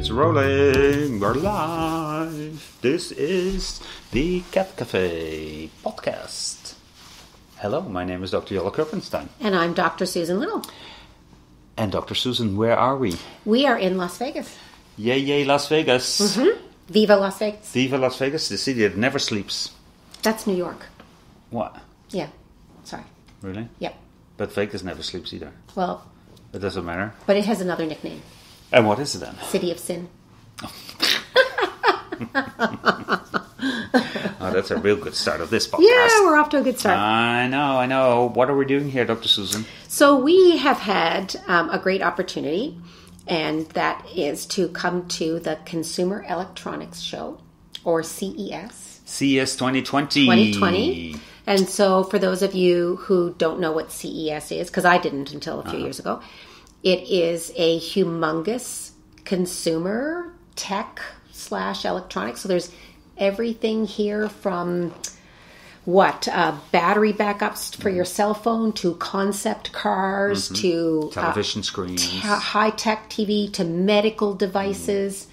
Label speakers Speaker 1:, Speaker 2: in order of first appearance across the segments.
Speaker 1: It's rolling. We're live. This is the Cat Cafe podcast. Hello, my name is Dr. Jolle.
Speaker 2: And I'm Dr. Susan Little.
Speaker 1: And Dr. Susan, where are we?
Speaker 2: We are in Las Vegas.
Speaker 1: Yay, yay, Las Vegas.
Speaker 2: Mm-hmm. Viva Las Vegas.
Speaker 1: Viva Las Vegas, the city that never sleeps.
Speaker 2: That's New York.
Speaker 1: What?
Speaker 2: Yeah. Sorry.
Speaker 1: Really?
Speaker 2: Yep.
Speaker 1: But Vegas never sleeps either.
Speaker 2: Well.
Speaker 1: It doesn't matter.
Speaker 2: But it has another nickname.
Speaker 1: And what is it then?
Speaker 2: City of Sin.
Speaker 1: Oh, that's a real good start of this podcast.
Speaker 2: Yeah, we're off to a good start.
Speaker 1: I know. What are we doing here, Dr. Susan?
Speaker 2: So we have had a great opportunity, and that is to come to the Consumer Electronics Show, or CES.
Speaker 1: CES2020.
Speaker 2: 2020. And so for those of you who don't know what CES is, because I didn't until a few years ago, it is a humongous consumer tech / electronics. So there's everything here from battery backups for your cell phone to concept cars to
Speaker 1: television screens,
Speaker 2: high-tech TV to medical devices.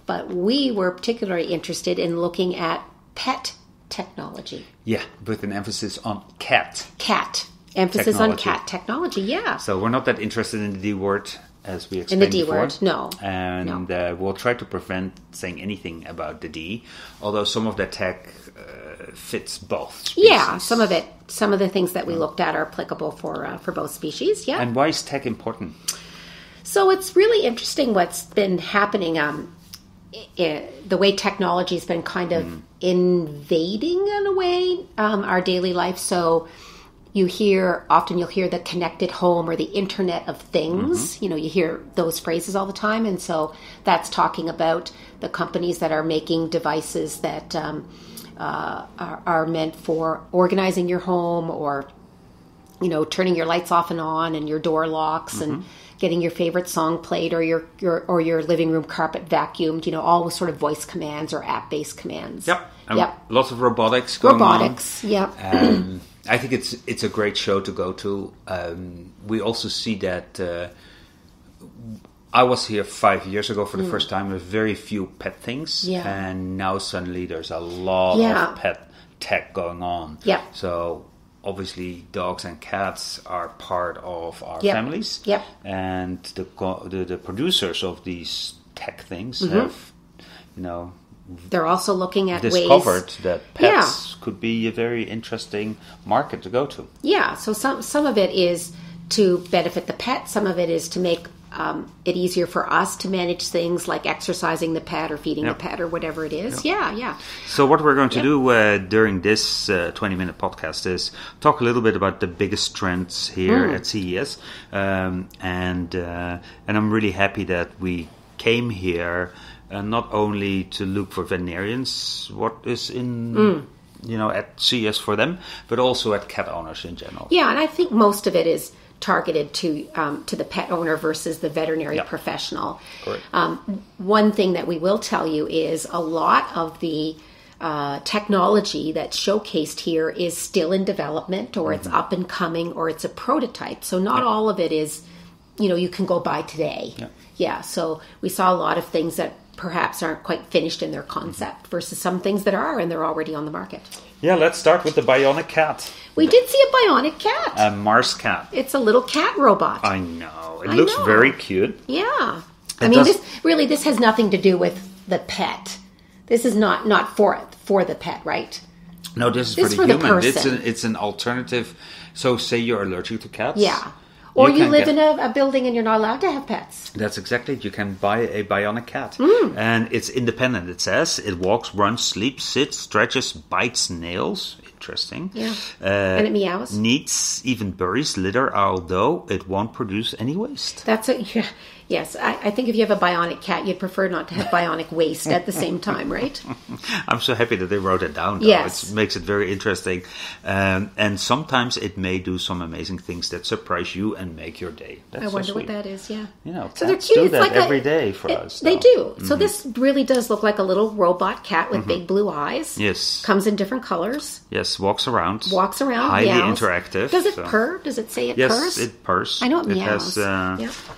Speaker 2: But we were particularly interested in looking at pet technology.
Speaker 1: Yeah, with an emphasis on cat.
Speaker 2: Emphasis
Speaker 1: technology.
Speaker 2: on cat technology, yeah.
Speaker 1: So we're not that interested in the D word, as we
Speaker 2: In
Speaker 1: explained
Speaker 2: the D
Speaker 1: before.
Speaker 2: word, no.
Speaker 1: And
Speaker 2: no.
Speaker 1: We'll try to prevent saying anything about the D, although some of that tech fits both species.
Speaker 2: Yeah, some of the things that we looked at are applicable for both species, yeah.
Speaker 1: And why is tech important?
Speaker 2: So it's really interesting what's been happening. The way technology has been kind of invading, in a way, our daily life. So you'll hear the connected home or the Internet of Things. You hear those phrases all the time. And so that's talking about the companies that are making devices that are meant for organizing your home, or, turning your lights off and on and your door locks and getting your favorite song played, or your living room carpet vacuumed, all with sort of voice commands or app-based commands.
Speaker 1: Yep.
Speaker 2: Yep.
Speaker 1: Lots of robotics going on.
Speaker 2: Yep.
Speaker 1: I think it's a great show to go to. We also see that I was here 5 years ago for the first time with very few pet things.
Speaker 2: Yeah.
Speaker 1: And now suddenly there's a lot of pet tech going on.
Speaker 2: Yep.
Speaker 1: So obviously dogs and cats are part of our families.
Speaker 2: Yep.
Speaker 1: And the producers of these tech things have,
Speaker 2: they're also looking at
Speaker 1: discovered that pets could be a very interesting market to go to.
Speaker 2: Yeah, so some of it is to benefit the pet. Some of it is to make it easier for us to manage things like exercising the pet or feeding the pet or whatever it is. Yeah.
Speaker 1: So what we're going to do during this 20-minute podcast is talk a little bit about the biggest trends here at CES. And I'm really happy that we came here not only to look for veterinarians, what is in at CES for them, but also at cat owners in general.
Speaker 2: Yeah, and I think most of it is targeted to the pet owner versus the veterinary professional.
Speaker 1: Correct.
Speaker 2: One thing that we will tell you is a lot of the technology that's showcased here is still in development, or it's up and coming, or it's a prototype. So not all of it is, you can go buy today. Yeah, so we saw a lot of things that perhaps aren't quite finished in their concept versus some things that are, and they're already on the market.
Speaker 1: Yeah, let's start with the Bionic cat.
Speaker 2: We did see a Bionic cat.
Speaker 1: A Mars cat.
Speaker 2: It's a little cat robot.
Speaker 1: I know. It looks very cute.
Speaker 2: Yeah. This has nothing to do with the pet. This is not for the pet, right?
Speaker 1: No, this is for the human.
Speaker 2: Person.
Speaker 1: It's an alternative. So say you're allergic to cats.
Speaker 2: Yeah. Or you live in a building and you're not allowed to have pets.
Speaker 1: That's exactly it. You can buy a Bionic cat. And it's independent, it says. It walks, runs, sleeps, sits, stretches, bites nails. Interesting.
Speaker 2: Yeah. And it meows.
Speaker 1: Needs, even buries litter, although it won't produce any waste.
Speaker 2: That's it. Yeah. Yes, I think if you have a bionic cat, you'd prefer not to have bionic waste at the same time, right?
Speaker 1: I'm so happy that they wrote it down, though.
Speaker 2: Yes.
Speaker 1: It makes it very interesting. And sometimes it may do some amazing things that surprise you and make your day. That's
Speaker 2: I wonder
Speaker 1: so
Speaker 2: what
Speaker 1: sweet.
Speaker 2: that is, yeah.
Speaker 1: So they're cute. Do that every day for us.
Speaker 2: They do. So this really does look like a little robot cat with big blue eyes.
Speaker 1: Yes.
Speaker 2: Comes in different colors.
Speaker 1: Yes, Yes, walks around.
Speaker 2: Highly
Speaker 1: meows. Interactive.
Speaker 2: Does it purr? Does it say it purrs?
Speaker 1: Yes, it purrs.
Speaker 2: I know it meows.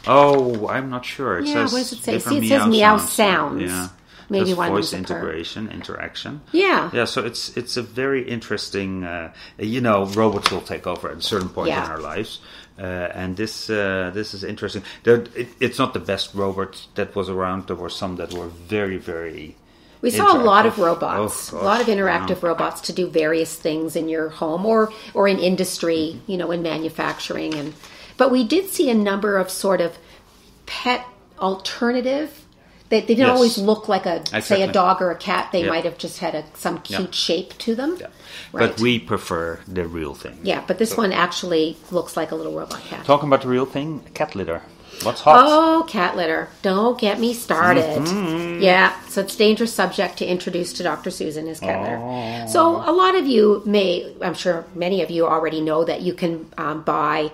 Speaker 1: Oh, I'm not sure.
Speaker 2: What does it say? See, it says meow sounds.
Speaker 1: Yeah.
Speaker 2: Maybe
Speaker 1: one
Speaker 2: voice
Speaker 1: integration, interaction.
Speaker 2: Yeah.
Speaker 1: So it's a very interesting. Robots will take over at a certain point in our lives, and this is interesting. It's not the best robot that was around. There were some that were very, very.
Speaker 2: We saw a lot of robots, a lot of interactive robots to do various things in your home or in industry, in manufacturing. But we did see a number of sort of pet alternative. They didn't always look like say a dog or a cat. They might have just had some cute shape to them. Yeah. Right.
Speaker 1: But we prefer the real thing.
Speaker 2: Yeah, but this one actually looks like a little robot cat.
Speaker 1: Talking about the real thing, cat litter. What's hot?
Speaker 2: Oh, cat litter. Don't get me started. Mm-hmm. Yeah, so it's a dangerous subject to introduce to Dr. Susan is cat litter. So a lot of you I'm sure many of you already know that you can buy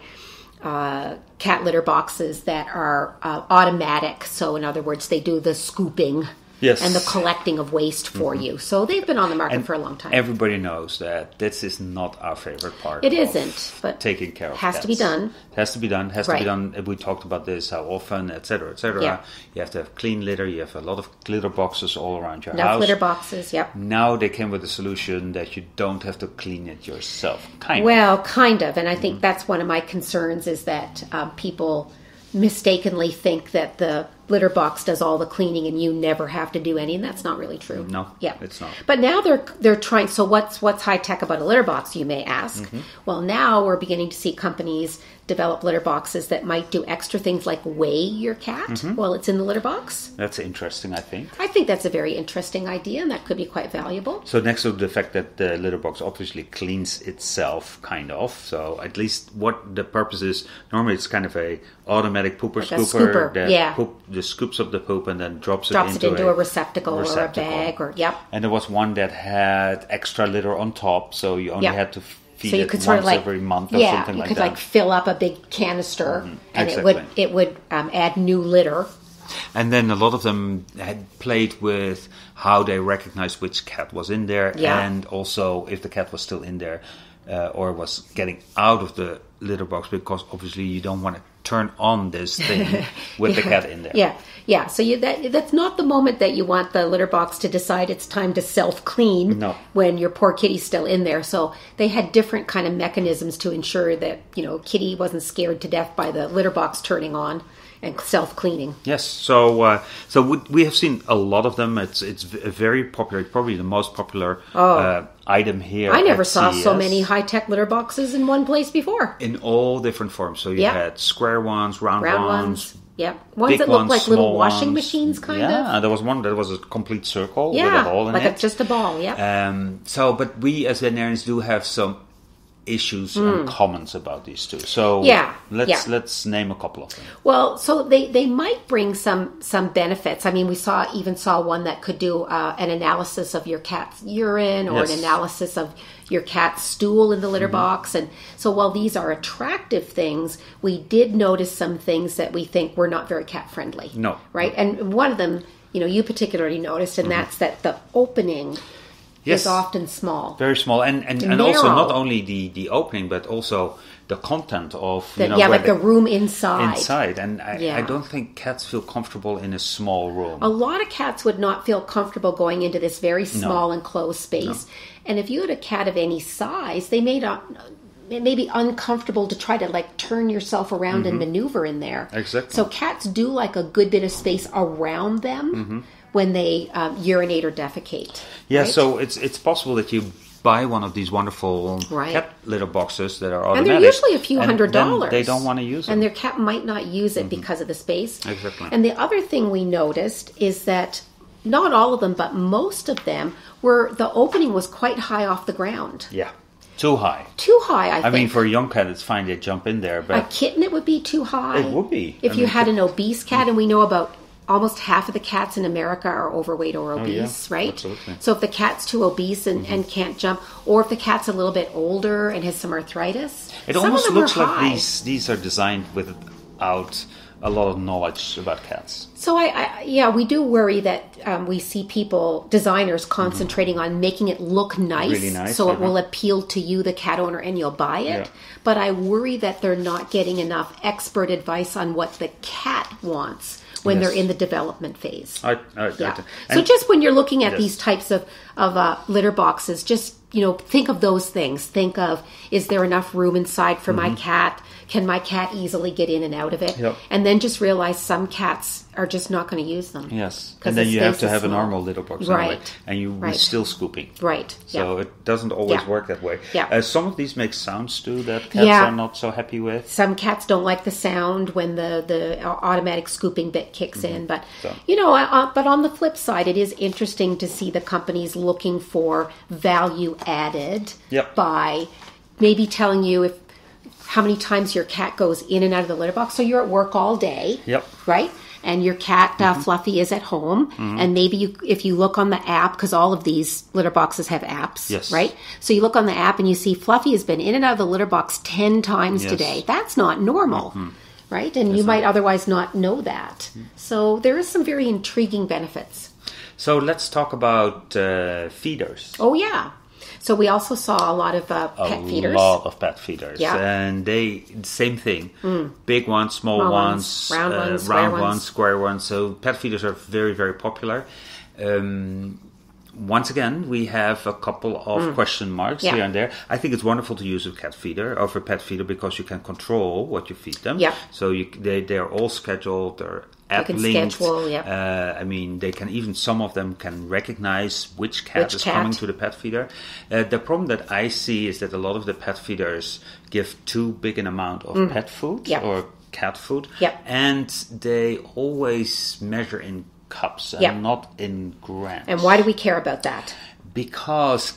Speaker 2: cat litter boxes that are automatic. So in other words, they do the scooping and the collecting of waste for you. So they've been on the market for a long time.
Speaker 1: Everybody knows that this is not our favorite part.
Speaker 2: It isn't, but
Speaker 1: taking care of
Speaker 2: has
Speaker 1: cats.
Speaker 2: To be done.
Speaker 1: Has to be done. Has to be done. We talked about this, how often, etc., etc.
Speaker 2: Yeah.
Speaker 1: You have to have clean litter. You have a lot of litter boxes all around your
Speaker 2: Enough
Speaker 1: house.
Speaker 2: Litter boxes. Yep.
Speaker 1: Now they came with a solution that you don't have to clean it yourself. Kind
Speaker 2: of. And I think that's one of my concerns is that people mistakenly think that the litter box does all the cleaning and you never have to do any, and that's not really true.
Speaker 1: No, it's not.
Speaker 2: But now they're trying. So what's high tech about a litter box, you may ask? Mm-hmm. Well, now we're beginning to see companies develop litter boxes that might do extra things like weigh your cat while it's in the litter box.
Speaker 1: That's interesting, I think.
Speaker 2: I think that's a very interesting idea, and that could be quite valuable.
Speaker 1: So next to the fact that the litter box obviously cleans itself, kind of. So at least what the purpose is, normally it's kind of a automatic pooper
Speaker 2: like scooper
Speaker 1: that scoops up the poop and then drops it into
Speaker 2: a receptacle or a bag.
Speaker 1: And there was one that had extra litter on top, so you only had to feed
Speaker 2: so you
Speaker 1: it
Speaker 2: could
Speaker 1: once
Speaker 2: sort of
Speaker 1: every month or something like that.
Speaker 2: You could fill up a big canister and
Speaker 1: exactly.
Speaker 2: it would add new litter.
Speaker 1: And then a lot of them had played with how they recognized which cat was in there and also if the cat was still in there or was getting out of the litter box, because obviously you don't want to turn on this thing with the cat in there.
Speaker 2: Yeah. So that's not the moment that you want the litter box to decide it's time to self-clean when your poor kitty's still in there. So they had different kind of mechanisms to ensure that, kitty wasn't scared to death by the litter box turning on and self-cleaning.
Speaker 1: Yes. So we have seen a lot of them. It's very popular, probably the most popular item here.
Speaker 2: I never saw CES. So many high-tech litter boxes in one place before.
Speaker 1: In all different forms. So you had square ones, round ones.
Speaker 2: Yep. Ones that look like little washing machines, kind of.
Speaker 1: Yeah, there was one that was a complete circle with a ball in it.
Speaker 2: Like just a ball,
Speaker 1: but we as veterinarians do have some issues and comments about these two. So let's name a couple of them.
Speaker 2: Well, so they might bring some benefits. I mean, we saw one that could do an analysis of your cat's urine or an analysis of your cat's stool in the litter box. And so while these are attractive things, we did notice some things that we think were not very cat friendly.
Speaker 1: No.
Speaker 2: Right? And one of them, you particularly noticed, and that's that the opening is often small.
Speaker 1: Very small. And also not only the opening, but also the content of...
Speaker 2: like the room inside.
Speaker 1: Inside. And I don't think cats feel comfortable in a small room.
Speaker 2: A lot of cats would not feel comfortable going into this very small enclosed space. No. And if you had a cat of any size, they may be uncomfortable to try to turn yourself around and maneuver in there.
Speaker 1: Exactly.
Speaker 2: So cats do like a good bit of space around them when they urinate or defecate.
Speaker 1: Yeah,
Speaker 2: right?
Speaker 1: So it's possible that you buy one of these wonderful cat litter boxes that are automatic.
Speaker 2: And they're usually a few $100s.
Speaker 1: They don't want to use it.
Speaker 2: And their cat might not use it because of the space.
Speaker 1: Exactly.
Speaker 2: And the other thing we noticed is that not all of them, but most of them, the opening was quite high off the ground.
Speaker 1: Yeah. Too high.
Speaker 2: Too high, I think.
Speaker 1: I mean, for a young cat, it's fine. They jump in there. But
Speaker 2: a kitten, it would be too high.
Speaker 1: It would be.
Speaker 2: If you had an obese cat, and we know about almost half of the cats in America are overweight or obese, right?
Speaker 1: Absolutely.
Speaker 2: So if the cat's too obese and can't jump, or if the cat's a little bit older and has some arthritis,
Speaker 1: it almost looks like these are designed without a lot of knowledge about cats.
Speaker 2: So we do worry that we see designers concentrating on making it look nice,
Speaker 1: really nice,
Speaker 2: so it will appeal to you, the cat owner, and you'll buy it.
Speaker 1: Yeah.
Speaker 2: But I worry that they're not getting enough expert advice on what the cat wants when they're in the development phase. So just when you're looking at these types of litter boxes, just think of those things. Think of, is there enough room inside for my cat? Can my cat easily get in and out of it?
Speaker 1: Yep.
Speaker 2: And then just realize some cats are just not going to use them.
Speaker 1: Yes. And then you have to have a normal litter box.
Speaker 2: Right.
Speaker 1: Anyway, and you're still scooping.
Speaker 2: Right.
Speaker 1: So it doesn't always work that way.
Speaker 2: Yeah.
Speaker 1: Some of these make sounds too that cats are not so happy with.
Speaker 2: Some cats don't like the sound when the automatic scooping bit kicks in. But, but on the flip side, it is interesting to see the companies looking for value added by maybe telling you how many times your cat goes in and out of the litter box. So you're at work all day, right? And your cat, Fluffy, is at home. And maybe if you look on the app, because all of these litter boxes have apps, right? So you look on the app and you see Fluffy has been in and out of the litter box 10 times today. That's not normal, right? And you might otherwise not know that. So there is some very intriguing benefits.
Speaker 1: So let's talk about feeders.
Speaker 2: Oh, yeah. So we also saw a lot of pet feeders.
Speaker 1: A lot of pet feeders.
Speaker 2: Yeah.
Speaker 1: And same thing. Big ones, small ones,
Speaker 2: round ones,
Speaker 1: square ones. So pet feeders are very, very popular. Once again, we have a couple of question marks here and there. I think it's wonderful to use a pet feeder because you can control what you feed them.
Speaker 2: Yeah.
Speaker 1: So they are all scheduled. They're app linked.
Speaker 2: Schedule,
Speaker 1: they can even, some of them can recognize which cat is coming to the pet feeder. The problem that I see is that a lot of the pet feeders give too big an amount of pet food or cat food.
Speaker 2: Yep.
Speaker 1: And they always measure in cups and not in grams.
Speaker 2: And why do we care about that?
Speaker 1: Because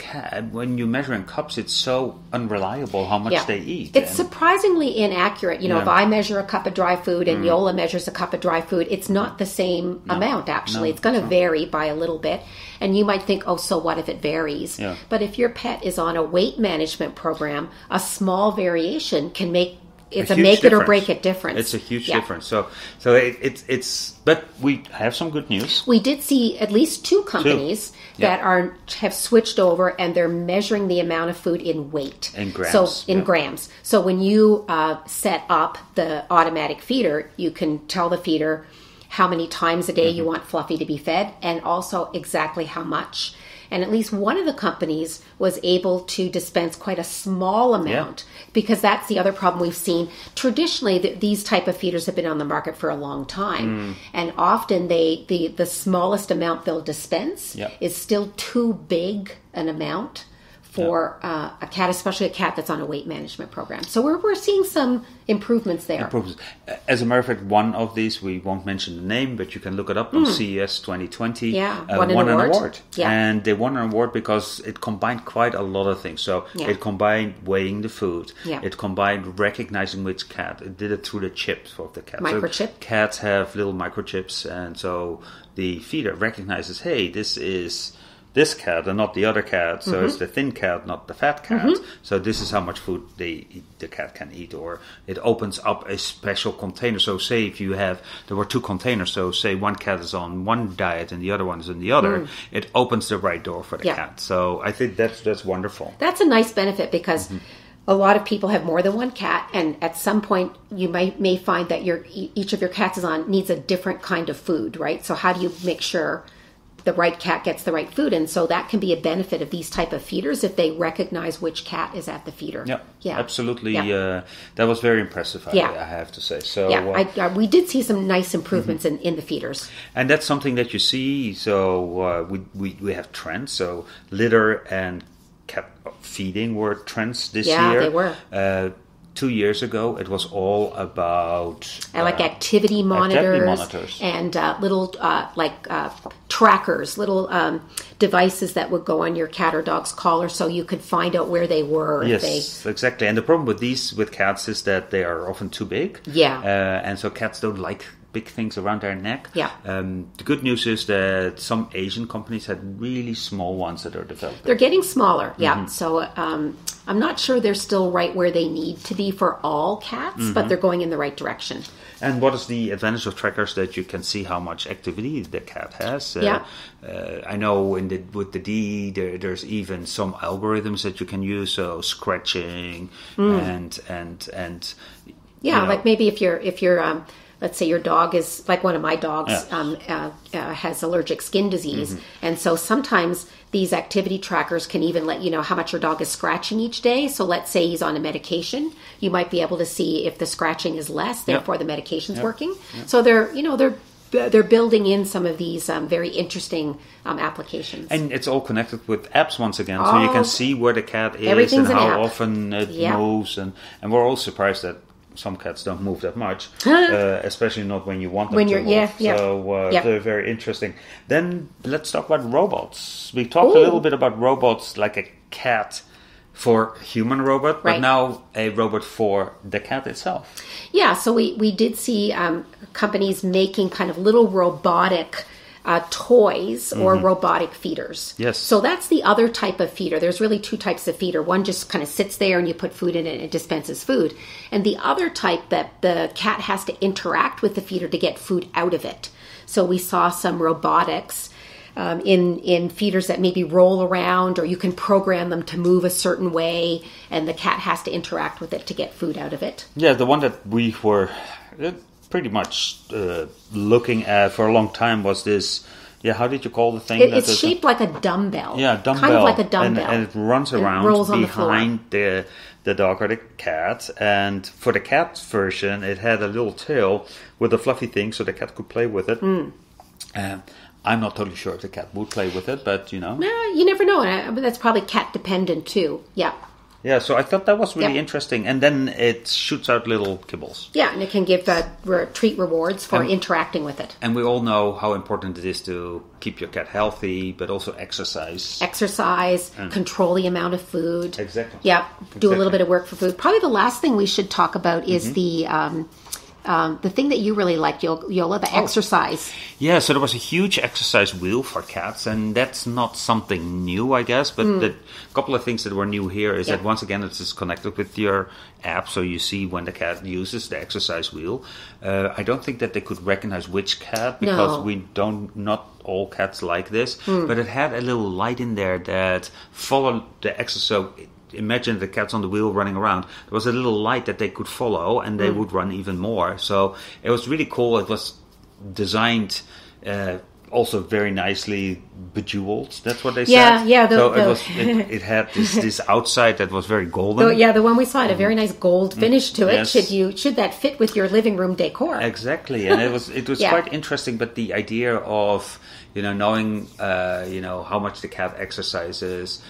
Speaker 1: when you measure in cups, it's so unreliable how much they eat.
Speaker 2: It's surprisingly inaccurate. If I measure a cup of dry food and Jolle measures a cup of dry food, it's not the same amount, actually. It's going to vary by a little bit. And you might think, so what if it varies? Yeah. But if your pet is on a weight management program, a small variation can make it's a make it or break it difference.
Speaker 1: It's a huge difference. So it's. But we have some good news.
Speaker 2: We did see at least two companies that have switched over, and they're measuring the amount of food in weight.
Speaker 1: In grams.
Speaker 2: So in grams. So when you set up the automatic feeder, you can tell the feeder how many times a day you want Fluffy to be fed, and also exactly how much. And at least one of the companies was able to dispense quite a small amount because that's the other problem we've seen. Traditionally, these type of feeders have been on the market for a long time. And often the smallest amount they'll dispense is still too big an amount for a cat, especially a cat that's on a weight management program. So we're seeing some improvements there.
Speaker 1: As a matter of fact, one of these, we won't mention the name, but you can look it up on CES2020.
Speaker 2: Won an award. Yeah.
Speaker 1: And they won an award because it combined quite a lot of things. So it combined weighing the food. Yeah. It combined recognizing which cat. It did it through the chips of the cat.
Speaker 2: Microchip.
Speaker 1: So cats have little microchips, and so the feeder recognizes, hey, this is this cat and not the other cat, so it's the thin cat, not the fat cat. So this is how much food the cat can eat. Or it opens up a special container. So say if there were two containers, so say one cat is on one diet and the other one is in the other, it opens the right door for the cat. So I think that's wonderful.
Speaker 2: That's a nice benefit because a lot of people have more than one cat, and at some point you may find that each of your cats needs a different kind of food, right? So how do you make sure the right cat gets the right food? And so that can be a benefit of these type of feeders if they recognize which cat is at the feeder.
Speaker 1: Yeah, absolutely. That was very impressive, I have to say. So
Speaker 2: we did see some nice improvements in the feeders.
Speaker 1: And that's something that you see. So we have trends. So litter and cat feeding were trends this year.
Speaker 2: Yeah, they were.
Speaker 1: 2 years ago, it was all about
Speaker 2: activity monitors and little trackers, little devices that would go on your cat or dog's collar, so you could find out where they were.
Speaker 1: Yes, exactly. And the problem with cats is that they are often too big.
Speaker 2: Yeah,
Speaker 1: and so cats don't like big things around their neck.
Speaker 2: Yeah.
Speaker 1: The good news is that some Asian companies had really small ones that are developing.
Speaker 2: They're getting smaller, yeah. So I'm not sure they're still right where they need to be for all cats, but they're going in the right direction.
Speaker 1: And what is the advantage of trackers? That you can see how much activity the cat has. I know with the D, there's even some algorithms that you can use, so scratching and
Speaker 2: like maybe if you're let's say your dog is like one of my dogs has allergic skin disease, and so sometimes these activity trackers can even let you know how much your dog is scratching each day. So let's say he's on a medication, you might be able to see if the scratching is less, therefore the medication's working. So they're building in some of these very interesting applications.
Speaker 1: And it's all connected with apps once again, so you can see where the cat is and how often it moves. And we're all surprised that some cats don't move that much, especially not when you want them to move. So they're very interesting. Then let's talk about robots. We talked a little bit about robots, like a cat for human robot, but now a robot for the cat itself.
Speaker 2: Yeah, so we did see companies making kind of little robotic toys or robotic feeders.
Speaker 1: Yes.
Speaker 2: So that's the other type of feeder. There's really two types of feeder. One just kind of sits there and you put food in it and it dispenses food. And the other type that the cat has to interact with the feeder to get food out of it. So we saw some robotics in feeders that maybe roll around, or you can program them to move a certain way and the cat has to interact with it to get food out of it.
Speaker 1: Yeah, the one that we were pretty much looking at for a long time was this. Yeah, how did you call the thing?
Speaker 2: It's shaped like a dumbbell.
Speaker 1: Yeah, dumbbell.
Speaker 2: Kind of like a dumbbell.
Speaker 1: And it runs around behind the dog or the cat. And for the cat version, it had a little tail with a fluffy thing so the cat could play with it. I'm not totally sure if the cat would play with it, but you
Speaker 2: never know. That's probably cat dependent too. Yeah.
Speaker 1: Yeah, so I thought that was really interesting. And then it shoots out little kibbles.
Speaker 2: Yeah, and it can give treat rewards for interacting with it.
Speaker 1: And we all know how important it is to keep your cat healthy, but also exercise.
Speaker 2: Control the amount of food.
Speaker 1: Exactly.
Speaker 2: Yeah, do a little bit of work for food. Probably the last thing we should talk about is the thing that you really liked, Jolle, the exercise.
Speaker 1: Yeah, so there was a huge exercise wheel for cats, and that's not something new, I guess, but the couple of things that were new here is that once again it's connected with your app, so you see when the cat uses the exercise wheel. I don't think that they could recognize which cat, because not all cats like this, but it had a little light in there that followed the exercise. So imagine the cats on the wheel running around. There was a little light that they could follow, and they would run even more. So it was really cool. It was designed also very nicely bejeweled. That's what they said.
Speaker 2: Yeah.
Speaker 1: It had this outside that was very golden.
Speaker 2: The one we saw had a very nice gold finish to it. Yes. Should that fit with your living room decor?
Speaker 1: Exactly, and it was quite interesting. But the idea of knowing how much the cat exercises.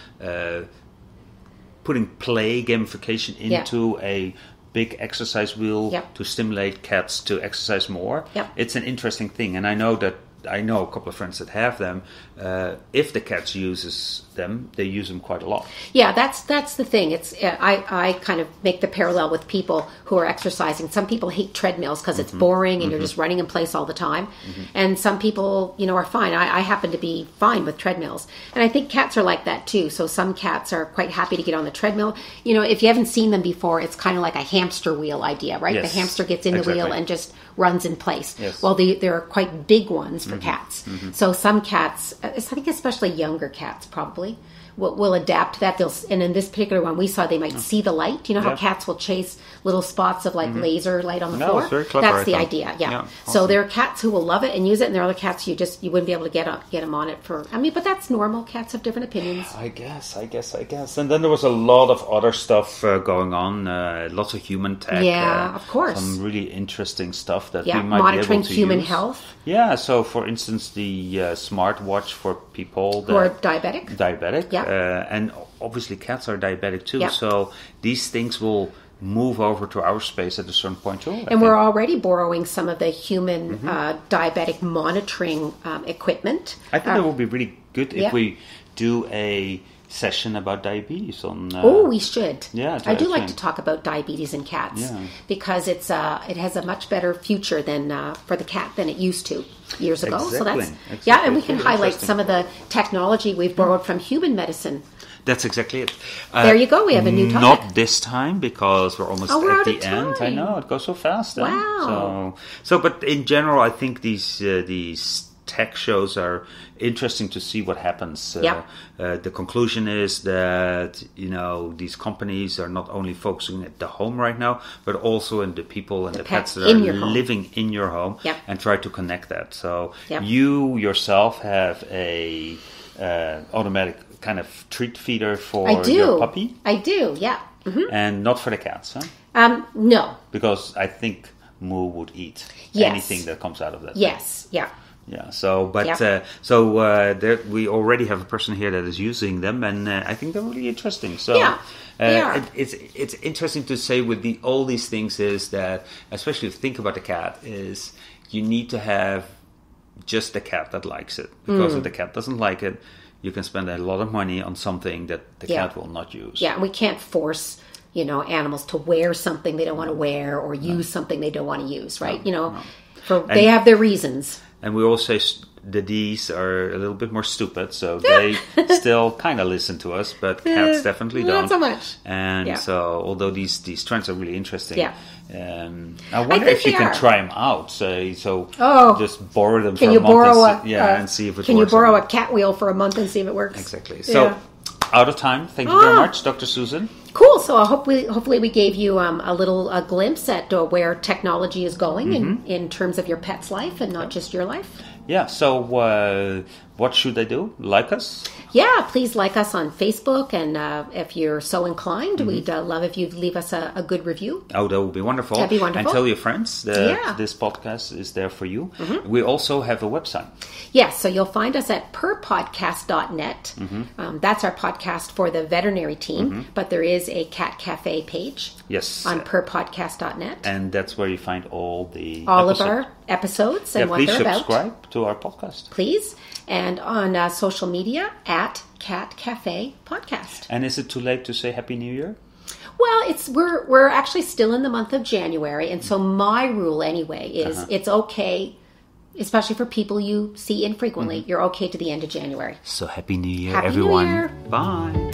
Speaker 1: Putting play gamification into a big exercise wheel to stimulate cats to exercise more. It's an interesting thing, and I know a couple of friends that have them. If the cat uses them, they use them quite a lot. Yeah,
Speaker 2: that's the thing. It's I kind of make the parallel with people who are exercising. Some people hate treadmills because it's boring and you're just running in place all the time. And some people, are fine. I happen to be fine with treadmills. And I think cats are like that too. So some cats are quite happy to get on the treadmill. If you haven't seen them before, it's kind of like a hamster wheel idea, right? Yes, the hamster gets in the wheel and just runs in place. Yes. Well, there are quite big ones for cats. So some cats, I think especially younger cats probably, will adapt to that. And in this particular one we saw, they might see the light. You know how cats will chase little spots of laser light on the floor?
Speaker 1: It's very clever,
Speaker 2: that's the idea, yeah. Awesome. So there are cats who will love it and use it, and there are other cats you wouldn't be able to get them on it for. But that's normal. Cats have different opinions.
Speaker 1: I guess. And then there was a lot of other stuff going on. Lots of human tech.
Speaker 2: Yeah, of course.
Speaker 1: Some really interesting stuff that we might
Speaker 2: monitoring
Speaker 1: be able to
Speaker 2: human
Speaker 1: use.
Speaker 2: health.
Speaker 1: Yeah, so for instance, the smartwatch for people
Speaker 2: who are diabetic.
Speaker 1: And obviously cats are diabetic too.
Speaker 2: Yeah.
Speaker 1: So these things will move over to our space at a certain point too.
Speaker 2: And we're already borrowing some of the human diabetic monitoring equipment.
Speaker 1: I think that would be really good if we do a session about diabetes on.
Speaker 2: We should.
Speaker 1: Yeah,
Speaker 2: I do like to talk about diabetes in cats because it has a much better future than for the cat than it used to years ago.
Speaker 1: Exactly.
Speaker 2: So that's
Speaker 1: exactly.
Speaker 2: and we can highlight some of the technology we've borrowed from human medicine.
Speaker 1: That's exactly it.
Speaker 2: There you go. We have a new topic.
Speaker 1: Not this time because we're almost
Speaker 2: we're
Speaker 1: at
Speaker 2: out
Speaker 1: the
Speaker 2: of
Speaker 1: end.
Speaker 2: time.
Speaker 1: I know it goes so fast.
Speaker 2: Wow.
Speaker 1: But in general, I think these tech shows are interesting to see what happens. The conclusion is that these companies are not only focusing at the home right now, but also in the people and the pets that are living in your home, and try to connect that. So you yourself have a automatic kind of treat feeder for your puppy?
Speaker 2: I do, yeah. Mm-hmm.
Speaker 1: And not for the cats, huh?
Speaker 2: No.
Speaker 1: Because I think Moo would eat anything that comes out of that.
Speaker 2: Yes, yeah.
Speaker 1: Yeah. So, we already have a person here that is using them, and I think they're really interesting. So, they are. It's interesting to say with all these things is that, especially if you think about the cat, is you need to have just the cat that likes it, because if the cat doesn't like it, you can spend a lot of money on something that the cat will not use.
Speaker 2: Yeah, we can't force animals to wear something they don't want to wear or use something they don't want to use, right? They have their reasons.
Speaker 1: And we all say the D's are a little bit more stupid, so they still kind of listen to us, but cats definitely don't.
Speaker 2: Not so much.
Speaker 1: And so, although these trends are really interesting, I wonder
Speaker 2: I
Speaker 1: if you can try them out. Just borrow them for a month and see if it works.
Speaker 2: Can you borrow a cat wheel for a month and see if it works?
Speaker 1: Exactly. So, out of time. Thank you very much, Dr. Susan.
Speaker 2: Cool. So hopefully we gave you a little glimpse at where technology is going in terms of your pet's life and not just your life.
Speaker 1: Yeah. So what should they do? Like us?
Speaker 2: Yeah. Please like us on Facebook. And if you're so inclined, we'd love if you'd leave us a good review.
Speaker 1: Oh, that would be wonderful.
Speaker 2: That'd be wonderful.
Speaker 1: And tell your friends that this podcast is there for you. Mm-hmm. We also have a website.
Speaker 2: Yes. So you'll find us at perpodcast.net. That's our podcast for the veterinary team. But there is a cat cafe page on perpodcast.net.
Speaker 1: And that's where you find all
Speaker 2: of our episodes and what they're about.
Speaker 1: Please subscribe to our podcast.
Speaker 2: Please. And on social media at Cat Cafe Podcast.
Speaker 1: And is it too late to say Happy New Year?
Speaker 2: Well, we're actually still in the month of January, and so my rule anyway is it's okay, especially for people you see infrequently. You're okay to the end of January.
Speaker 1: So Happy New Year, everyone.
Speaker 2: New Year.
Speaker 1: Bye.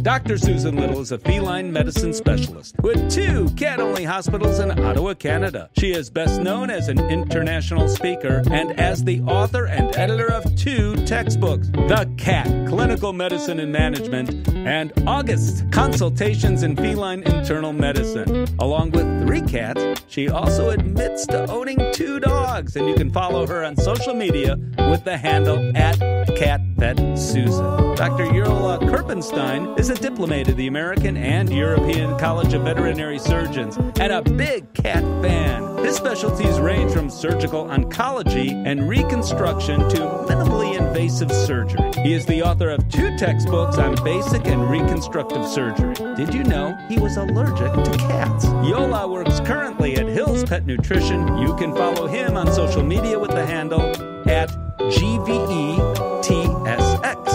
Speaker 3: Dr. Susan Little is a feline medicine specialist with 2 cat-only hospitals in Ottawa, Canada. She is best known as an international speaker and as the author and editor of 2 textbooks, The Cat, Clinical Medicine and Management, and August, Consultations in Feline Internal Medicine. Along with 3 cats, she also admits to owning 2 dogs, and you can follow her on social media with the handle @CatVetSusan. Dr. Jolle Kerpenstein is a diplomate of the American and European College of Veterinary Surgeons and a big cat fan. His specialties range from surgical oncology and reconstruction to minimally invasive surgery. He is the author of 2 textbooks on basic and reconstructive surgery. Did you know he was allergic to cats? Jolle works currently at Hill's Pet Nutrition. You can follow him on social media with the handle @GVETSX.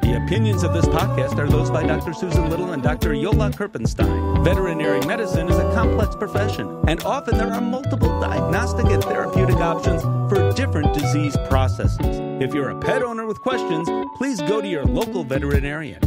Speaker 3: The opinions of this podcast are those by Dr. Susan Little and Dr. Jolle Kerpenstein. Veterinary medicine is a complex profession, and often there are multiple diagnostic and therapeutic options for different disease processes. If you're a pet owner with questions, please go to your local veterinarian.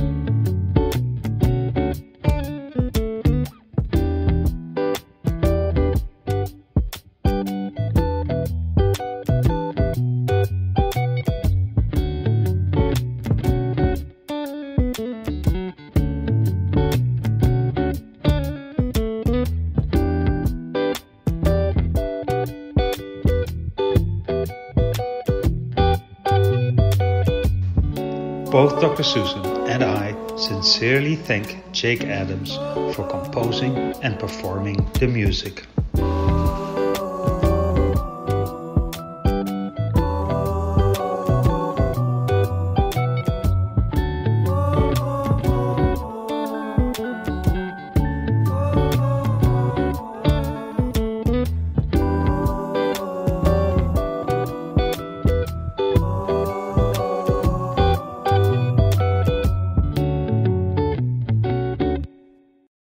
Speaker 4: Both Dr. Susan and I sincerely thank Jake Adams for composing and performing the music.